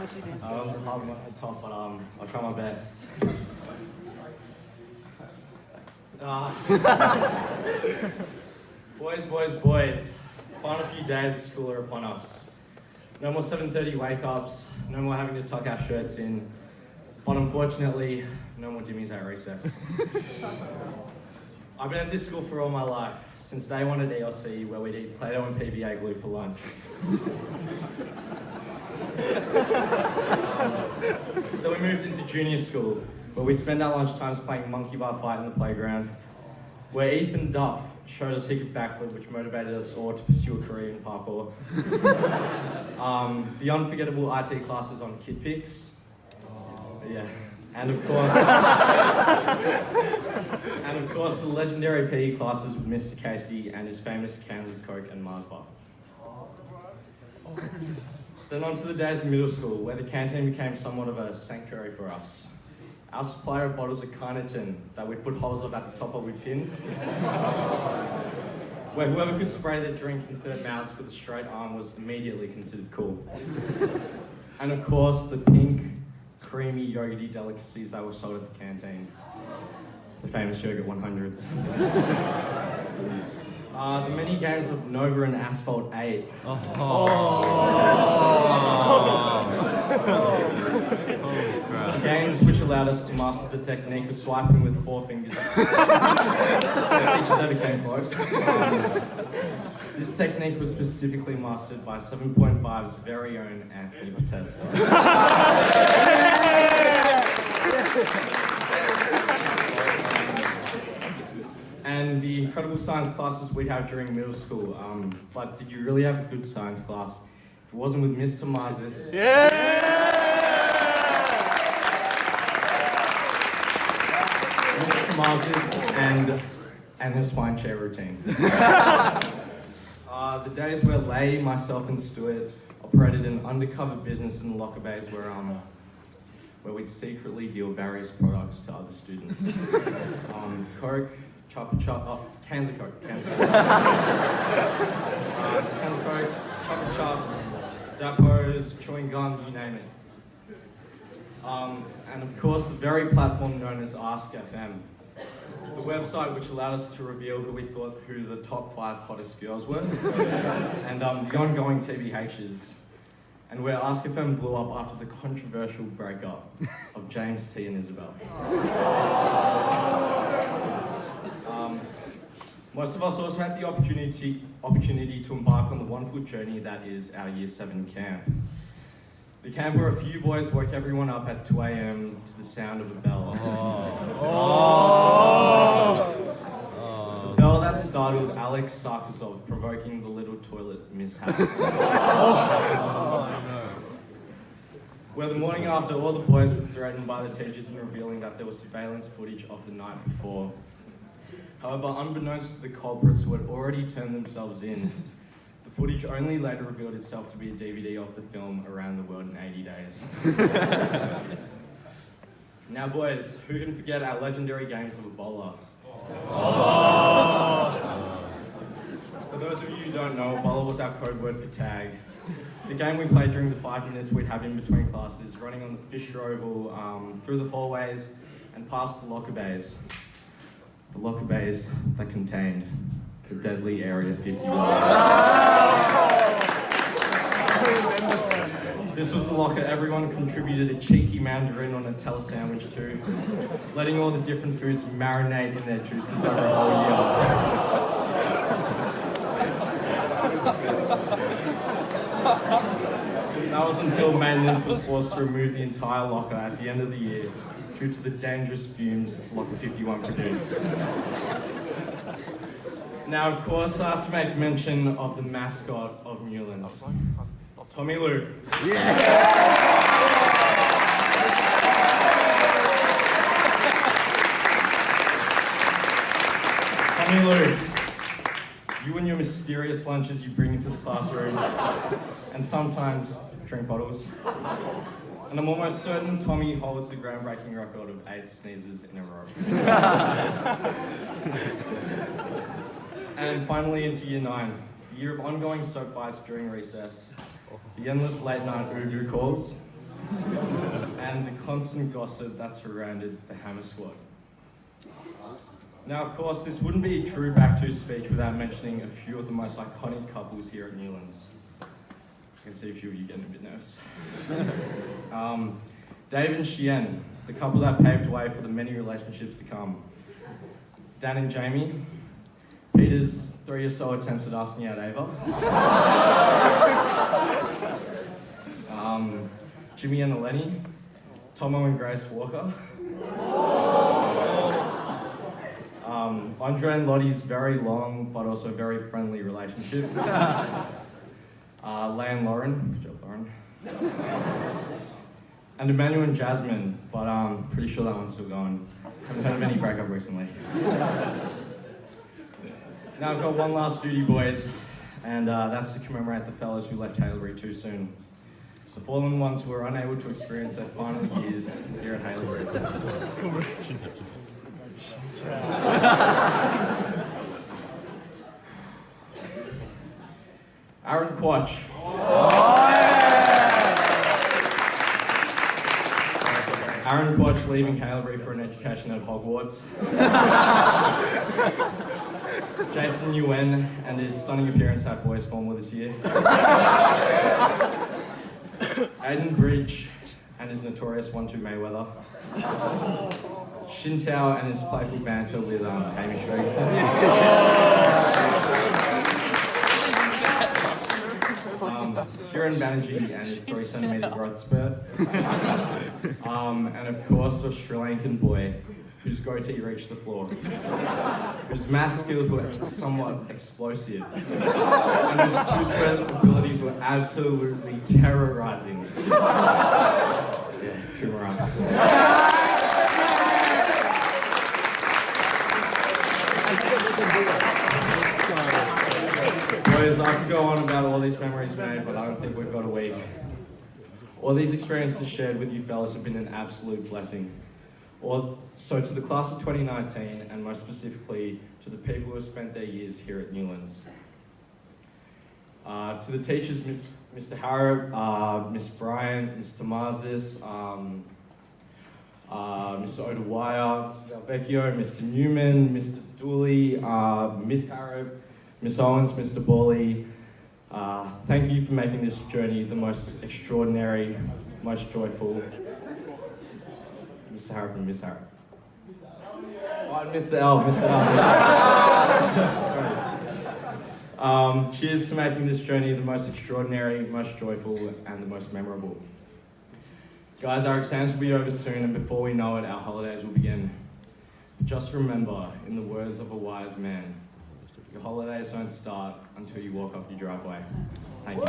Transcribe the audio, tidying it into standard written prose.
was a hard one at the top, but I'll try my best. Boys. Final few days of school are upon us. No more 7:30 wake-ups, no more having to tuck our shirts in, but unfortunately, no more Jimmy's at recess. I've been at this school for all my life, since day one at ELC, where we'd eat Play-Doh and PVA glue for lunch. Then we moved into junior school, where we'd spend our lunch times playing monkey bar fight in the playground, where Ethan Duff showed us he could backflip, which motivated us all to pursue a career in parkour. The unforgettable IT classes on Kid Picks. Yeah. And of course, the legendary PE classes with Mr. Casey and his famous cans of Coke and Mars bar. Then on to the days of middle school, where the canteen became somewhat of a sanctuary for us. Our supply of bottles of Carnarvon that we'd put holes of at the top of with pins, where whoever could spray their drink in third mouths with a straight arm was immediately considered cool. And of course, the pink, creamy, yogurty delicacies that were sold at the canteen. The famous yogurt 100s. The many games of Nova and Asphalt 8. Games which allowed us to master the technique of swiping with 4 fingers. Teachers ever came close. This technique was specifically mastered by 7.5's very own Anthony Potesta. And the incredible science classes we'd have during middle school. But did you really have a good science class if it wasn't with Mr. Marzis? Mr. Marzis and his spine chair routine. The days where Lay, myself, and Stuart operated an undercover business in the locker bays where we'd secretly deal various products to other students. Coke, cans of Coke. Cans of Coke, Chupa Chups, Zappos, chewing gum, you name it. And of course, the very platform known as Ask FM, the website which allowed us to reveal who the top 5 hottest girls were, and the ongoing TBHs, and where Ask FM blew up after the controversial breakup of James T and Isabel. Most of us also had the opportunity to embark on the wonderful journey that is our Year 7 camp. The camp where a few boys woke everyone up at 2 a.m. to the sound of a bell. The bell that startled Alex Sarkisov, provoking the little toilet mishap. Where the morning after, all the boys were threatened by the teachers in revealing that there was surveillance footage of the night before. However, unbeknownst to the culprits who had already turned themselves in, the footage only later revealed itself to be a DVD of the film Around the World in 80 Days. Now boys, who can forget our legendary games of Ebola? For those of you who don't know, Ebola was our code word for tag. The game we played during the 5 minutes we'd have in between classes, running on the Fisher Oval, through the hallways, and past the locker bays. The locker bays that contained the deadly Area 51. This was the locker everyone contributed a cheeky mandarin on a Nutella sandwich to, letting all the different foods marinate in their juices over a whole year. That was until maintenance was forced to remove the entire locker at the end of the year due to the dangerous fumes Locker 51 produced. Now, of course, I have to make mention of the mascot of Newlands, Tommy Lou. Yeah. Tommy Lou, you and your mysterious lunches you bring into the classroom, and sometimes drink bottles. And I'm almost certain Tommy holds the groundbreaking record of 8 sneezes in a row. And finally into Year 9, the year of ongoing soap fights during recess, the endless late night Uvu calls, and the constant gossip that surrounded the Hammer Squad. Now, of course, this wouldn't be a true Back to speech without mentioning a few of the most iconic couples here at Newlands. I can see a few of you getting a bit nervous. Dave and Chien, the couple that paved the way for the many relationships to come. Dan and Jamie, Peter's 3 or so attempts at asking out Ava. Jimmy and Eleni, Tomo and Grace Walker. Andre and Lottie's very long but also very friendly relationship. Lay and Lauren, good job Lauren. And Emmanuel and Jasmine, but I'm pretty sure that one's still going. Haven't heard of any breakup recently. Now I've got one last duty, boys, and that's to commemorate the fellas who left Haileybury too soon. The fallen ones who were unable to experience their final years here at Haileybury. Aaron Quatch. Aaron Quatch leaving Haileybury for an education at Hogwarts. Jason Yuen and his stunning appearance at Boys Formal this year. Aiden Bridge and his notorious 1-2 Mayweather. Shin Tao and his playful banter with Hamish Ferguson. Kieran Banerjee and his 3-centimetre growth spurt. And of course, the Sri Lankan boy whose goatee reached the floor, whose math skills were somewhat explosive, and whose two-spurt abilities were absolutely terrorising. Yeah, Shumaran. Boys, I could go on about all these memories made, but I don't think we've got a week. All these experiences shared with you fellas have been an absolute blessing. So to the class of 2019, and most specifically to the people who have spent their years here at Newlands. To the teachers, Mr. Harrop, Miss Bryant, Mr. Marzis, Mr. O'Dwyer, Mr. Delvecchio, Mr. Newman, Mr. Dooley, Miss Harrop, Miss Owens, Mr. Bawley, thank you for making this journey the most extraordinary, most joyful. Mr. Harrop and Miss Harrop. Oh, Mr. L, Mr. L. Sorry. Cheers to making this journey the most extraordinary, most joyful, and the most memorable. Guys, our exams will be over soon, and before we know it, our holidays will begin. Just remember, in the words of a wise man, your holidays don't start until you walk up your driveway. Thank you.